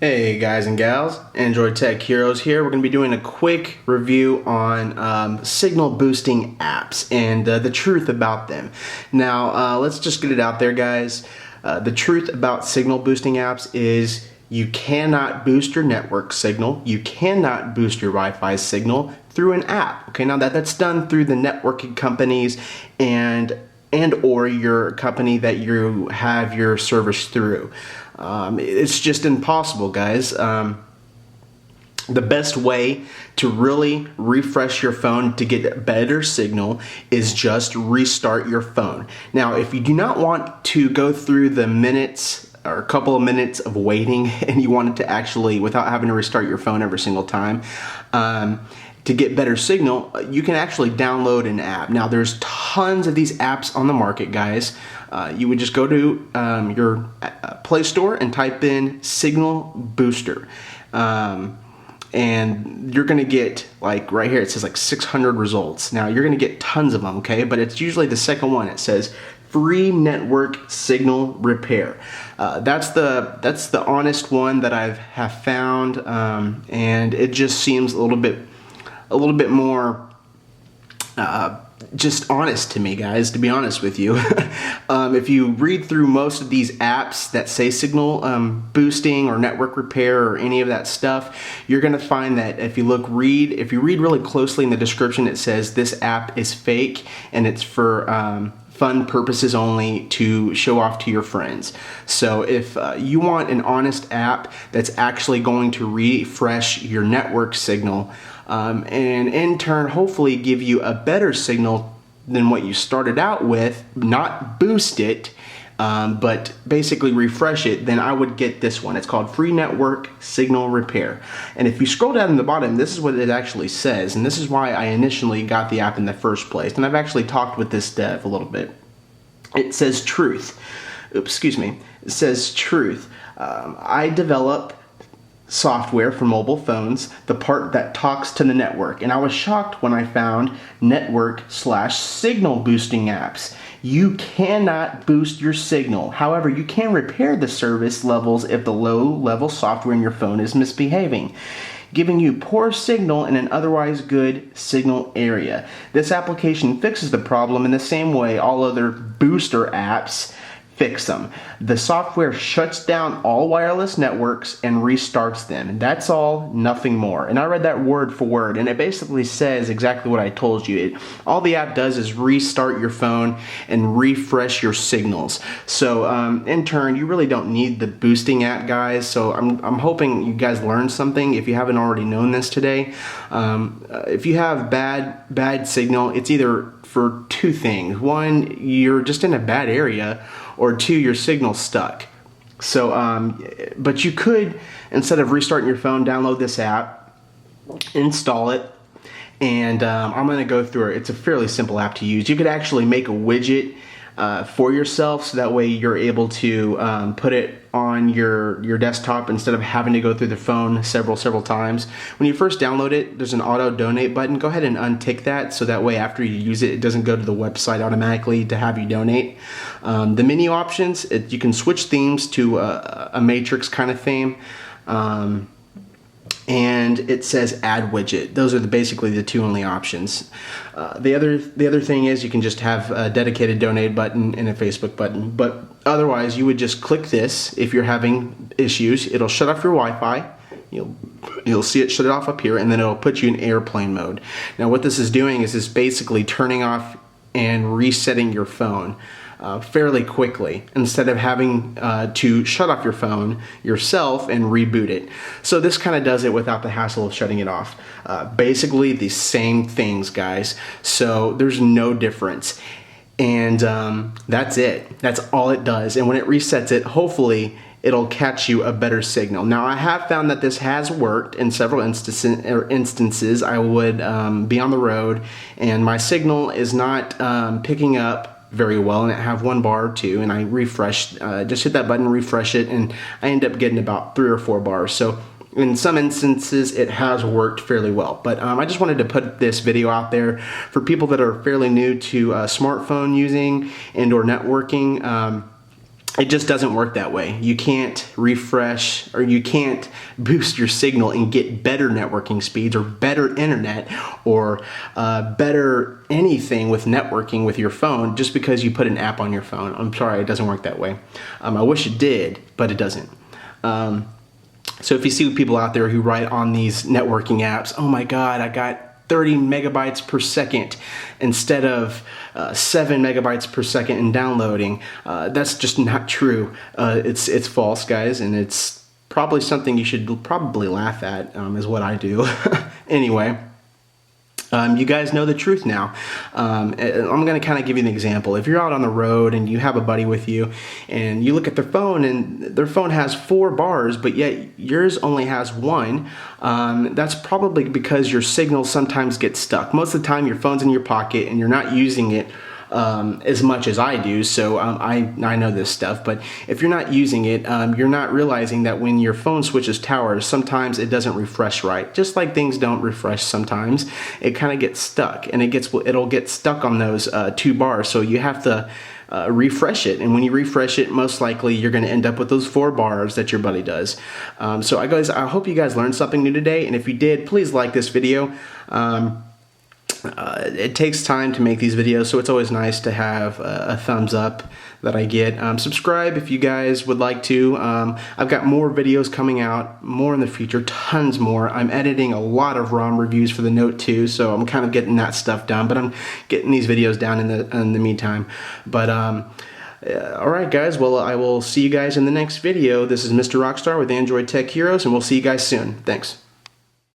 Hey guys and gals, Android Tech Heroes here. We're going to be doing a quick review on signal boosting apps and the truth about them. Now let's just get it out there, guys. The truth about signal boosting apps is you cannot boost your network signal, you cannot boost your Wi-Fi signal through an app. Okay, now that's done through the networking companies and or your company that you have your service through. It's just impossible, guys. The best way to really refresh your phone to get better signal is just restart your phone. Now, if you do not want to go through the minutes or a couple of minutes of waiting and you want it to actually, without having to restart your phone every single time, to get better signal, you can actually download an app. Now, there's tons of these apps on the market, guys. You would just go to your Play Store and type in Signal Booster. And you're gonna get, like right here, it says like 600 results. Now, you're gonna get tons of them, okay? But it's usually the second one. It says free network signal repair. That's the honest one that I have found, and it just seems a little bit more just honest to me, guys, to be honest with you. If you read through most of these apps that say signal boosting or network repair or any of that stuff, you're gonna find that if you read really closely in the description, it says this app is fake and it's for fun purposes only to show off to your friends. So if you want an honest app that's actually going to refresh your network signal, and in turn hopefully give you a better signal than what you started out with, not boost it, but basically refresh it, then I would get this one. It's called Free Network Signal Repair. And if you scroll down to the bottom, this is what it actually says, and this is why I initially got the app in the first place. And I've actually talked with this dev a little bit. It says truth. Oops, excuse me. It says truth. I develop software for mobile phones, the part that talks to the network, and I was shocked when I found network/signal boosting apps. You cannot boost your signal. However, you can repair the service levels if the low-level software in your phone is misbehaving, giving you poor signal in an otherwise good signal area. This application fixes the problem in the same way all other booster apps fix them. The software shuts down all wireless networks and restarts them. And that's all, nothing more. And I read that word for word, and it basically says exactly what I told you. All the app does is restart your phone and refresh your signals. So in turn, you really don't need the boosting app, guys. So I'm hoping you guys learned something if you haven't already known this today. If you have bad signal, it's either for two things. One, you're just in a bad area, or two, your signal's stuck. So, but you could, instead of restarting your phone, download this app, install it, and I'm gonna go through it. It's a fairly simple app to use. You could actually make a widget for yourself, so that way you're able to put it on your desktop instead of having to go through the phone several times. When you first download it, there's an auto donate button. Go ahead and untick that, so that way after you use it, it doesn't go to the website automatically to have you donate. The menu options, you can switch themes to a matrix kind of theme. And it says add widget. Those are basically the two only options. The other thing is you can just have a dedicated donate button and a Facebook button. But otherwise, you would just click this if you're having issues. It'll shut off your Wi-Fi. You'll see it shut it off up here, and then it'll put you in airplane mode. Now, what this is doing is basically turning off and resetting your phone fairly quickly, instead of having to shut off your phone yourself and reboot it. So this kind of does it without the hassle of shutting it off. Basically the same things, guys. So there's no difference. And that's it. That's all it does. And when it resets it, hopefully it'll catch you a better signal. Now, I have found that this has worked in several instances. I would be on the road and my signal is not picking up very well, and I have one bar or two, and I refreshed, just hit that button, refresh it, and I end up getting about 3 or 4 bars. So in some instances, it has worked fairly well. But I just wanted to put this video out there for people that are fairly new to smartphone using and or networking. It just doesn't work that way. You can't refresh, or you can't boost your signal and get better networking speeds or better internet or better anything with networking with your phone just because you put an app on your phone. I'm sorry, it doesn't work that way. I wish it did, but it doesn't. So if you see people out there who write on these networking apps, oh my God, I got 30 megabytes per second instead of 7 megabytes per second in downloading. That's just not true. It's false, guys, and it's probably something you should probably laugh at, is what I do. Anyway. You guys know the truth now. I'm going to kind of give you an example. If you're out on the road and you have a buddy with you and you look at their phone and their phone has 4 bars, but yet yours only has 1, that's probably because your signal sometimes gets stuck. Most of the time your phone's in your pocket and you're not using it as much as I do, so I know this stuff, but if you're not using it, you're not realizing that when your phone switches towers, sometimes it doesn't refresh right. Just like things don't refresh sometimes, it kind of gets stuck, and it'll get stuck on those 2 bars, so you have to refresh it, and when you refresh it, most likely you're going to end up with those 4 bars that your buddy does. So I hope you guys learned something new today, and if you did, please like this video. It takes time to make these videos, so it's always nice to have a thumbs up that I get. Subscribe if you guys would like to. I've got more videos coming out, more in the future, tons more. I'm editing a lot of ROM reviews for the Note 2, so I'm kind of getting that stuff done, but I'm getting these videos down in the meantime. But alright guys, well, I will see you guys in the next video. This is Mr. Rockstar with Android Tech Heroes, and we'll see you guys soon. Thanks.